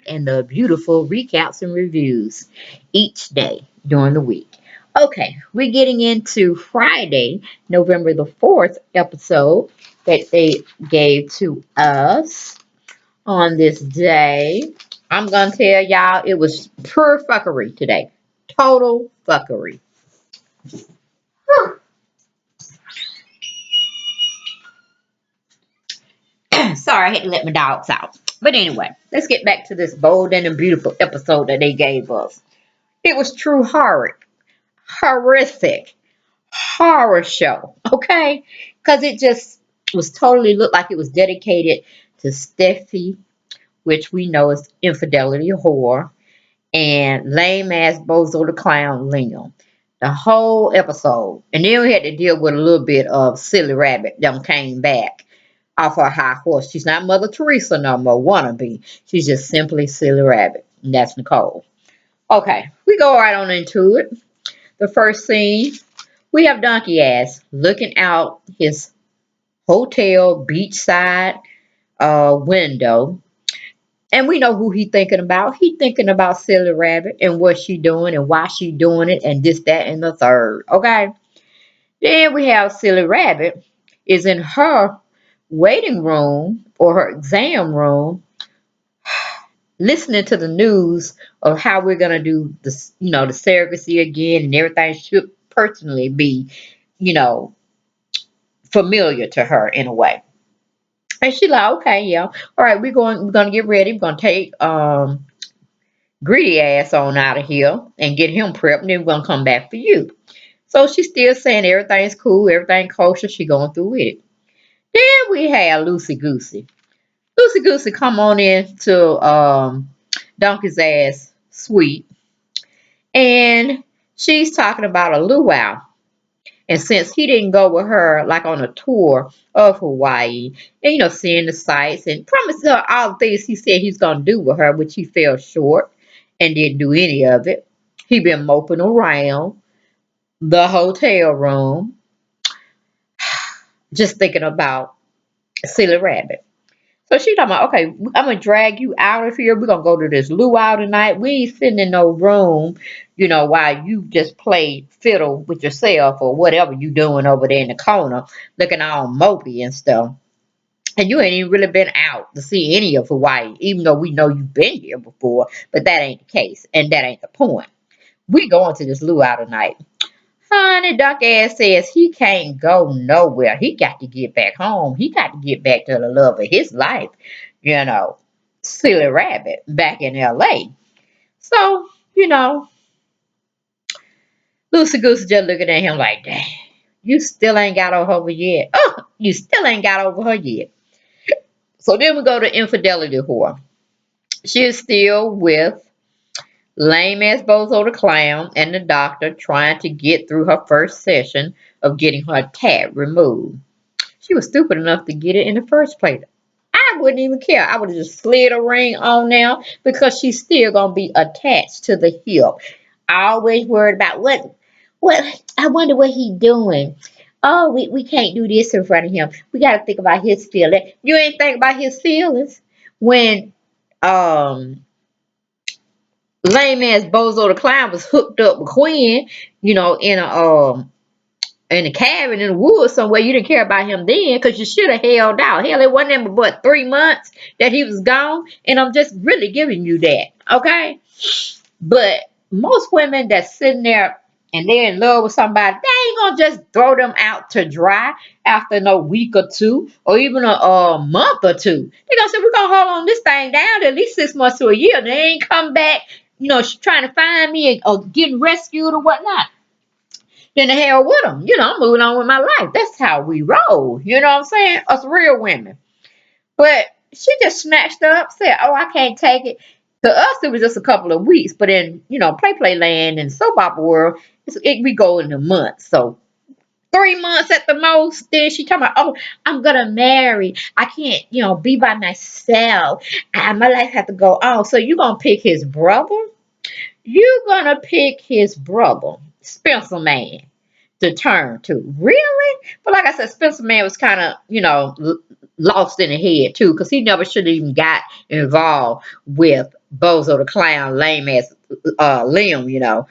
and the beautiful recaps and reviews each day during the week. Okay, we're getting into Friday, November the 4th episode that they gave to us on this day. I'm going to tell y'all it was pure fuckery today. Total fuckery. Sorry, I had to let my dogs out. But anyway, let's get back to this bold and beautiful episode that they gave us. It was true horrific, horror show, okay? Because it just was totally looked like it was dedicated to Steffi, which we know is infidelity whore, and lame ass Bozo the Clown Liam. The whole episode. And then we had to deal with a little bit of Silly Rabbit that came back off her high horse. She's not Mother Teresa no more, wannabe. She's just simply Silly Rabbit. And that's Nicole. Okay, we go right on into it. The first scene, we have Donkey Ass looking out his hotel beachside window. And we know who he thinking about. He thinking about Silly Rabbit and what she doing and why she doing it and this, that, and the third. Okay. Then we have Silly Rabbit is in her waiting room or her exam room listening to the news of how we're gonna do this, the surrogacy again, and everything should personally be, you know, familiar to her in a way. And she like, okay, yeah, all right, we're gonna get ready. We're gonna take greedy ass on out of here and get him prepped, and then we're gonna come back for you. So she's still saying everything's cool, everything kosher. She going through with it. Then we have Lucy Goosey. Lucy Goosey come on in to Donkey's ass suite, and she's talking about a luau. And since he didn't go with her like on a tour of Hawaii, and seeing the sights and promised her all the things he said he's gonna do with her, which he fell short and didn't do any of it. He been moping around the hotel room, just thinking about Silly Rabbit. So she talking about, okay, I'm gonna drag you out of here. We're gonna go to this luau tonight. We ain't sitting in no room, while you just play fiddle with yourself or whatever you doing over there in the corner, looking all mopey and stuff. And you ain't even really been out to see any of Hawaii, even though we know you've been here before, but that ain't the case, and that ain't the point. We going to this luau tonight. Honey, Duck Ass says he can't go nowhere. He got to get back home. He got to get back to the love of his life. You know, Silly Rabbit back in LA. So, Lucy Goose just looking at him like, dang, you still ain't got over yet. Oh, you still ain't got over her yet. So then we go to Infidelity Whore. She is still with lame ass Bozo the Clown and the doctor trying to get through her first session of getting her tat removed. She was stupid enough to get it in the first place. I wouldn't even care. I would have just slid a ring on now because she's still gonna be attached to the hip. I always worried about what I wonder what he doing. Oh, we can't do this in front of him. We gotta think about his feelings. You ain't think about his feelings when lame ass Bozo the Clown was hooked up with Quinn, in a cabin in the woods somewhere. You didn't care about him then because you should have held out. Hell, it wasn't but 3 months that he was gone, and I'm just really giving you that, okay? But most women that's sitting there and they're in love with somebody, they ain't gonna just throw them out to dry after no week or two or even a month or two. They gonna say, we're gonna hold on this thing down to at least 6 months to a year. They ain't come back, trying to find me or getting rescued or whatnot. Then the hell with them. I'm moving on with my life. That's how we roll. You know what I'm saying? Us real women. But she just snatched up, said, oh, I can't take it. To us, it was just a couple of weeks. But in, play land and soap opera world, we go in a month. So 3 months at the most. Then she talking about, oh, I'm going to marry. I can't, be by myself. My life has to go on. So you going to pick his brother? You going to pick his brother, Spencer Man. to turn to. Really? But like I said, Spencer Man was kind of, lost in the head too, because he never should have even got involved with Bozo the Clown, lame ass Liam,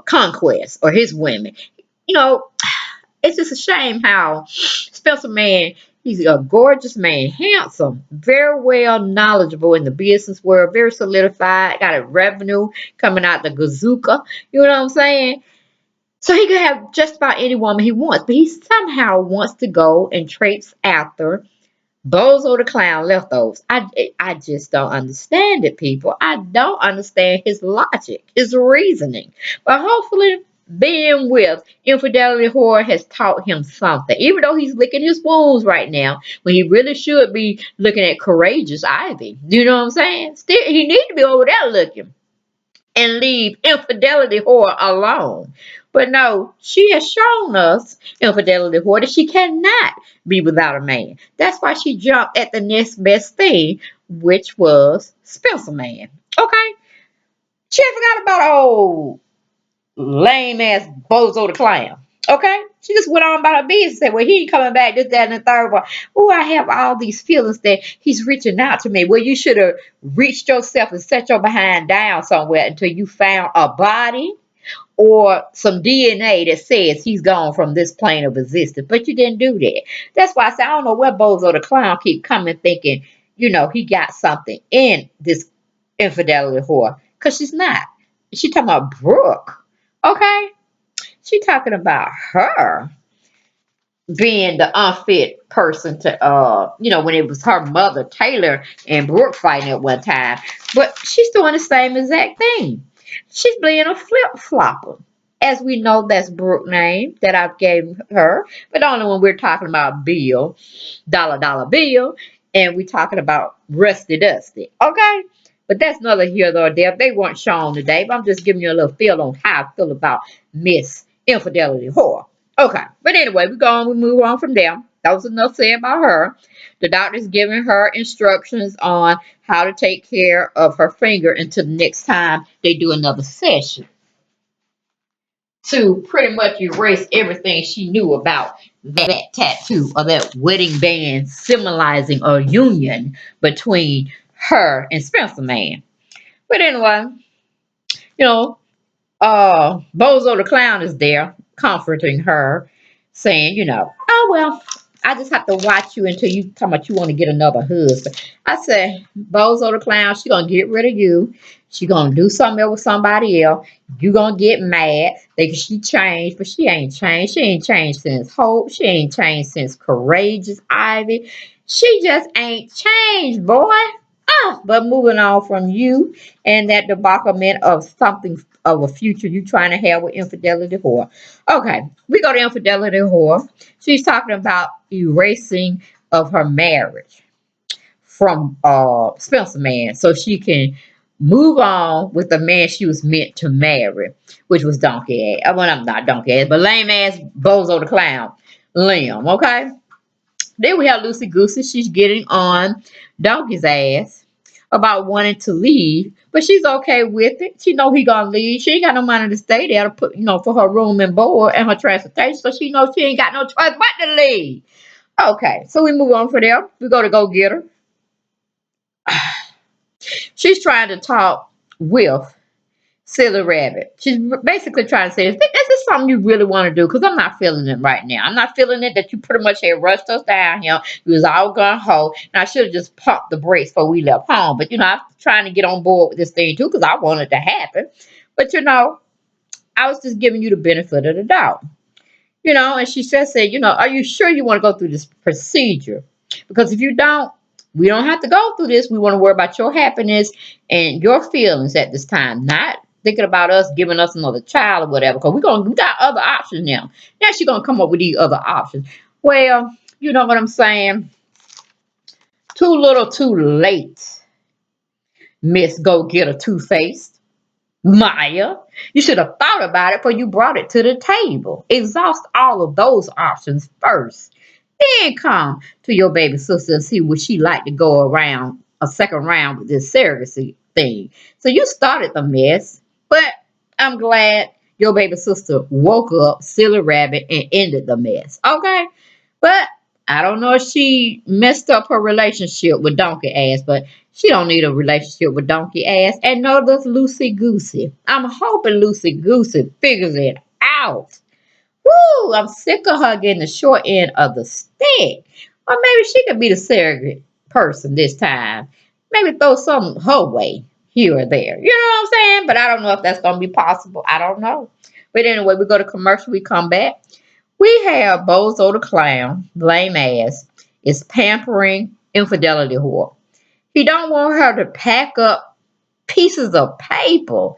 Conquest or his women. You know, it's just a shame how Spencer Man, he's a gorgeous man, handsome, very well knowledgeable in the business world, very solidified, got a revenue coming out the gazooka. You know what I'm saying? So he could have just about any woman he wants, but he somehow wants to go and trace after Bozo the Clown leftovers. I just don't understand it, people. I don't understand his logic, his reasoning. But hopefully, being with Infidelity Horror has taught him something. Even though he's licking his wounds right now, when he really should be looking at Courageous Ivy. You know what I'm saying? Still, he needs to be over there looking and leave Infidelity Whore alone. But no, she has shown us, Infidelity Whore, that she cannot be without a man. That's why she jumped at the next best thing, which was Spencer Man. Okay? She forgot about old lame ass Bozo the Clown. Okay? She just went on about her business. Said, well, he ain't coming back, this, that, and the third one. Oh, I have all these feelings that he's reaching out to me. Well, you should have reached yourself and set your behind down somewhere until you found a body or some DNA that says he's gone from this plane of existence. But you didn't do that. That's why I said, I don't know where Bozo the Clown keep coming thinking, he got something in this Infidelity Whore. Because she's not. She talking about Brooke. Okay? She talking about her being the unfit person to when it was her mother Taylor and Brooke fighting at one time. But she's doing the same exact thing. She's being a flip flopper. As we know, that's Brooke's name that I gave her, but only when we're talking about Bill, Dollar Bill, and we're talking about Rusty Dusty. Okay? But that's neither here nor there. They weren't shown today, but I'm just giving you a little feel on how I feel about Miss Infidelity Whore. Okay, but anyway, we move on from there. That was enough said about her. The doctor's giving her instructions on how to take care of her finger until the next time they do another session to pretty much erase everything she knew about that tattoo or that wedding band symbolizing a union between her and Spencer Man. But anyway, you know, Bozo the Clown is there comforting her, saying, oh well, I just have to watch you until you talking about you want to get another husband. I said, Bozo the Clown, she gonna get rid of you. She gonna do something else with somebody else. You gonna get mad. Think she changed, but she ain't changed. She ain't changed since Hope. She ain't changed since Courageous Ivy. She just ain't changed, boy. But moving on from you and that debaclement of something of a future you trying to have with Infidelity Whore. Okay, we go to Infidelity Whore. She's talking about erasing of her marriage from Spencer Man so she can move on with the man she was meant to marry, which was Donkey Ass. Well, I'm not Donkey Ass, but lame ass Bozo the Clown, Liam. Okay. Then we have Lucy Goosey. She's getting on Donkey's ass about wanting to leave, but she's okay with it. She know he gonna leave. She ain't got no money to stay there to put, for her room and board and her transportation, so she knows she ain't got no choice but to leave. Okay, so we move on from there. We go get her. She's trying to talk with Silly Rabbit. She's basically trying to say, is this something you really want to do? Because I'm not feeling it right now. I'm not feeling it that you pretty much had rushed us down here. We was all gun ho. And I should have just pumped the brakes before we left home. But, I'm trying to get on board with this thing too because I want it to happen. But, I was just giving you the benefit of the doubt. And she just said, are you sure you want to go through this procedure? Because if you don't, we don't have to go through this. We want to worry about your happiness and your feelings at this time, not thinking about us giving us another child or whatever. Because we got other options now. Now she's gonna come up with these other options. Well, you know what I'm saying? Too little, too late, Miss Go Getter Two Faced. Maya, you should have thought about it before you brought it to the table. Exhaust all of those options first. Then come to your baby sister and see would she like to go around a second round with this surrogacy thing. So you started the mess, but I'm glad your baby sister woke up, silly rabbit, and ended the mess. Okay? But I don't know if she messed up her relationship with Donkey Ass, but she don't need a relationship with Donkey Ass, and no does Lucy Goosey. I'm hoping Lucy Goosey figures it out. Woo! I'm sick of her getting the short end of the stick. Or maybe she could be the surrogate person this time. Maybe throw something her way here or there. You know what I'm saying? But I don't know if that's going to be possible. I don't know. But anyway, we go to commercial, we come back. We have Bozo the Clown, lame ass, is pampering infidelity whore. He don't want her to pack up pieces of paper,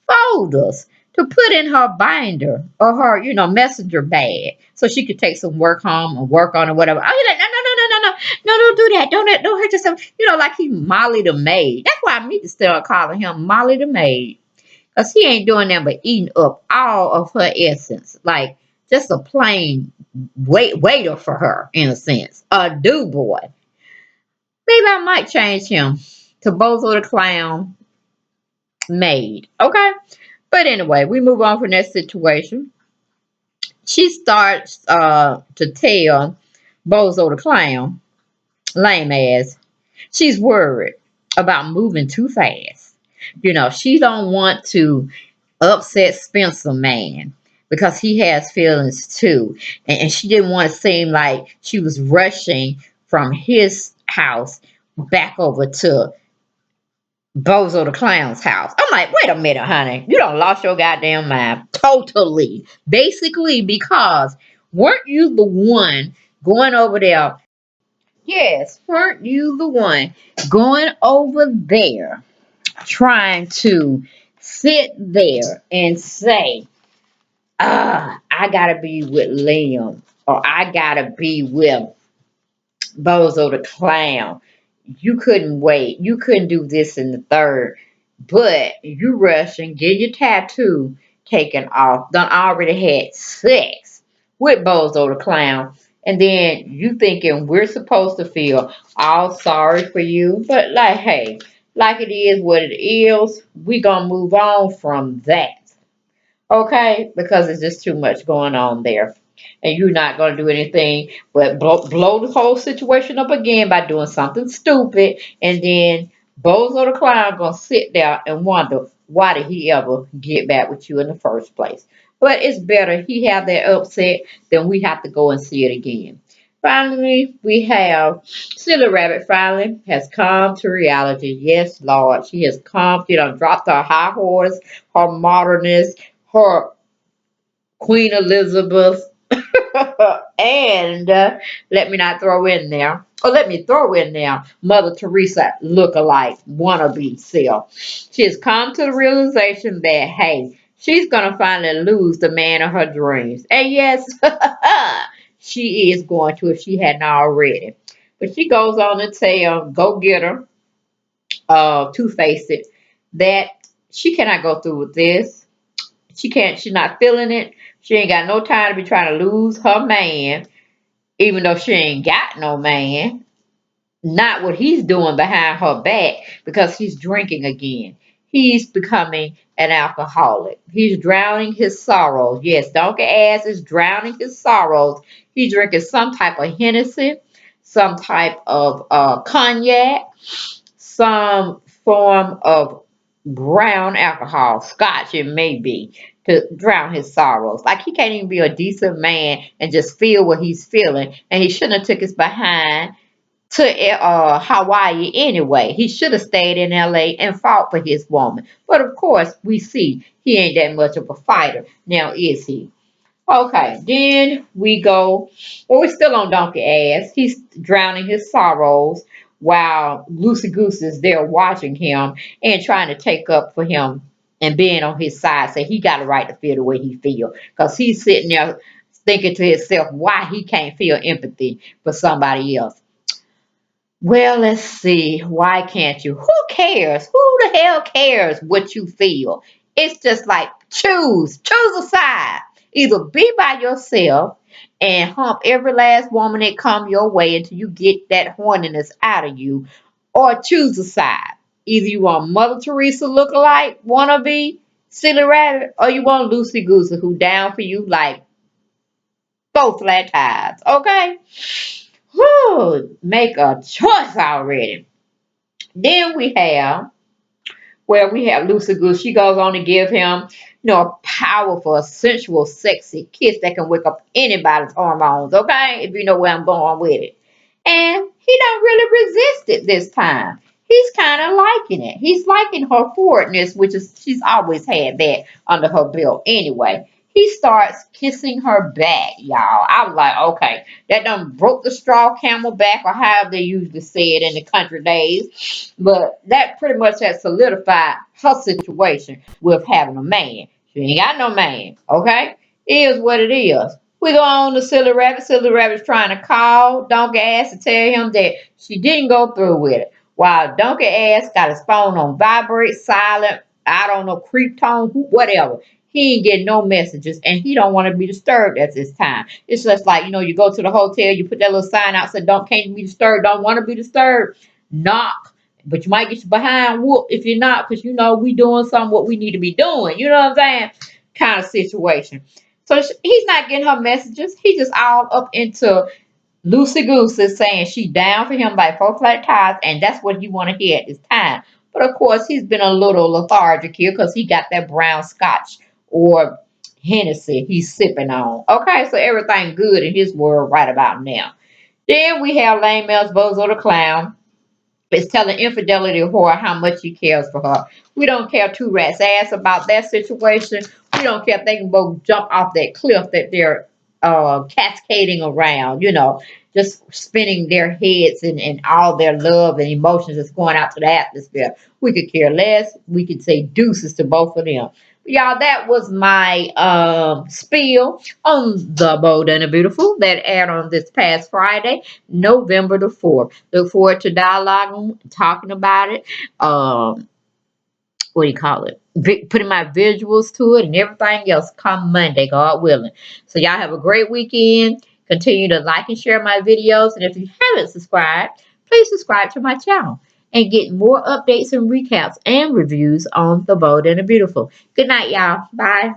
folders, to put in her binder or her, messenger bag so she could take some work home and work on it, whatever. Oh, he's like, no, no, no, no, no, no, no, don't do that. Don't hurt yourself. Like he Molly the maid. That's why I need to start calling him Molly the maid. Because he ain't doing that but eating up all of her essence. Like just a plain waiter for her, in a sense. A do boy. Maybe I might change him to Bozo the Clown maid. Okay? But anyway, we move on from that situation. She starts to tell Bozo the Clown, lame ass, she's worried about moving too fast. She don't want to upset Spencer man because he has feelings too. And she didn't want to seem like she was rushing from his house back over to Bozo the Clown's house. I'm like, wait a minute, honey. You don't lost your goddamn mind. Totally. Basically, because weren't you the one going over there? Yes, weren't you the one going over there trying to sit there and say, I gotta be with Liam, or I gotta be with Bozo the Clown. You couldn't wait. You couldn't do this in the third. But you rushing, get your tattoo taken off. Done already had sex with Bozo the Clown. And then you thinking we're supposed to feel all sorry for you. But like, hey, like it is what it is. We gonna move on from that. Okay, because it's just too much going on there. And you're not going to do anything but blow the whole situation up again by doing something stupid. And then Bozo the Clown going to sit there and wonder, why did he ever get back with you in the first place? But it's better he have that upset than we have to go and see it again. Finally, we have Silly Rabbit finally has come to reality. Yes, Lord. She has come. She done dropped her high horse, her modernist, her Queen Elizabeth, and let me not throw in there, or let me throw in there Mother Teresa look-alike wannabe self. She has come to the realization that, hey, she's going to finally lose the man of her dreams. And yes, she is going to if she hadn't already. But she goes on to tell Go Getter, Two-Faced, that she cannot go through with this. She can't, she's not feeling it. She ain't got no time to be trying to lose her man, even though she ain't got no man. Not what he's doing behind her back because he's drinking again. He's becoming an alcoholic. He's drowning his sorrows. Yes, Donkey Ass is drowning his sorrows. He's drinking some type of Hennessy, some type of cognac, some form of brown alcohol, scotch it may be, to drown his sorrows. Like he can't even be a decent man and just feel what he's feeling. And he shouldn't have took his behind to Hawaii anyway. He should have stayed in LA and fought for his woman. But of course, we see he ain't that much of a fighter. Now is he? Okay, then we go. Well, we're still on Donkey Ass. He's drowning his sorrows while Loosey Goose is there watching him and trying to take up for him and being on his side. Say he got a right to feel the way he feel because he's sitting there thinking to himself why he can't feel empathy for somebody else. Well, let's see. Why can't you? Who cares? Who the hell cares what you feel? It's just like choose a side. Either be by yourself and hump every last woman that come your way until you get that horniness out of you, or choose a side. Either you want Mother Teresa look-alike wannabe Silly Rabbit, or you want Loosey Goosey, who down for you like both flat tires, okay? Whew, make a choice already. Then we have where we have Lucy Goose. She goes on to give him, a powerful, sensual, sexy kiss that can wake up anybody's hormones, okay? If you know where I'm going with it. And he don't really resist it this time. He's kind of liking it. He's liking her forwardness, which is she's always had that under her belt anyway. He starts kissing her back, y'all. I was like, okay, that done broke the straw camel back, or however they usually say it in the country days. But that pretty much has solidified her situation with having a man. She ain't got no man, okay? It is what it is. We go on to Silly Rabbit. Silly Rabbit's trying to call Donkey Ass to tell him that she didn't go through with it. While Donkey Ass got his phone on vibrate, silent, I don't know, creep tone, whatever. He ain't getting no messages, and he don't want to be disturbed at this time. It's just like, you go to the hotel, you put that little sign out, said, can't be disturbed, don't want to be disturbed. Knock. But you might get your behind whoop if you're not, because we doing something what we need to be doing. You know what I'm saying? Kind of situation. So he's not getting her messages. He just all up into Lucy Goose is saying she down for him by four flat tires, and that's what he want to hear at this time. But of course, he's been a little lethargic here because he got that brown scotch or Hennessy he's sipping on. Okay, so everything good in his world right about now. Then we have Lame Mel's Bozo the Clown is telling infidelity whore how much he cares for her. We don't care two rats ass about that situation. We don't care if they can both jump off that cliff that they're cascading around, just spinning their heads and all their love and emotions that's going out to the atmosphere. We could care less. We could say deuces to both of them. Y'all, that was my spiel on The Bold and the Beautiful that aired on this past Friday, November the 4th. Look forward to dialoguing, talking about it. What do you call it? Putting my visuals to it and everything else come Monday, God willing. So y'all have a great weekend. Continue to like and share my videos. And if you haven't subscribed, please subscribe to my channel and get more updates and recaps and reviews on The Bold and the Beautiful. Good night, y'all. Bye.